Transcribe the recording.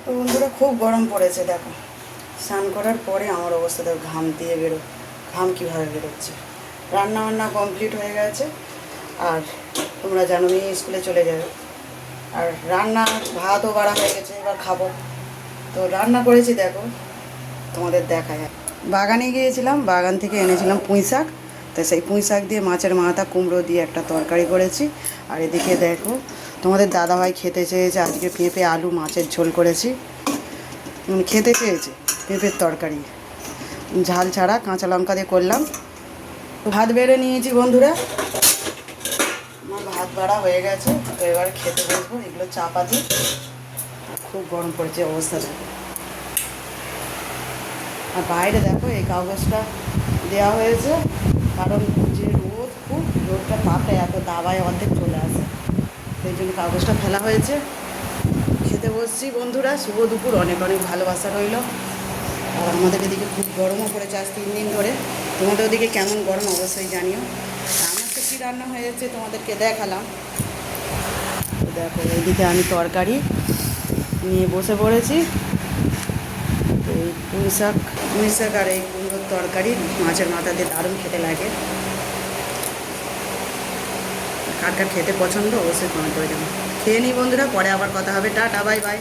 তো বন্ধুরা খুব গরম পড়েছে, দেখো স্নান করার পরে আমার অবস্থা দেখো, ঘাম দিয়ে ঘাম কীভাবে বেরোচ্ছে। রান্না বান্না কমপ্লিট হয়ে গেছে, আর তোমরা জানো মেয়ে স্কুলে চলে যাবে। আর রান্না ভাতও বাড়া হয়ে গেছে, এবার খাবো। তো রান্না করেছি দেখো, তোমাদের দেখায়। বাগানে গিয়েছিলাম, বাগান থেকে এনেছিলাম পুঁই শাক। তো সেই পুঁই শাক দিয়ে মাছের মাথা কুমড়ো দিয়ে একটা তরকারি করেছি। আর এদিকে দেখো তোমাদের দাদাভাই খেতে চেয়েছে আজকে পেঁপে আলু মাছের ঝোল করেছি। খেতে চেয়েছে পেঁপের তরকারি, ঝাল ছাড়া কাঁচা লঙ্কা দিয়ে করলাম। ভাত বেড়ে নিয়েছি বন্ধুরা, আমার ভাত বাড়া হয়ে গেছে। তো এবার খেতে বসবো, এগুলো চাপা দিই। খুব গরম পড়েছে, অবস্থা দেখো। আর বাইরে দেখো এই কাগজটা দেওয়া হয়েছে, কারণ যে রোদ, খুব রোদটা তাপে এত দাবায় অর্ধেক চলে আসে, সেই জন্য কাগজটা ফেলা হয়েছে। খেতে বসছি বন্ধুরা, শুভ দুপুর, অনেক অনেক ভালোবাসা রইল। আর আমাদের এদিকে খুব গরমও পড়েছে আজ 3 দিন ধরে। তোমাদের ওদিকে কেমন গরম অবশ্যই জানিও। আমার তো কী রান্না হয়েছে তোমাদেরকে দেখালাম। তো দেখো এইদিকে আমি তরকারি নিয়ে বসে পড়েছি। এই পুঁই শাক আর এই কুমড়োর তরকারি মাছের মাথা দিয়ে দারুণ খেতে লাগে। কার কার খেতে পছন্দ অবশ্যই কমেন্ট করে দেবেন। খেয়ে নিই বন্ধুরা, পরে আবার কথা হবে। Tata, bye bye.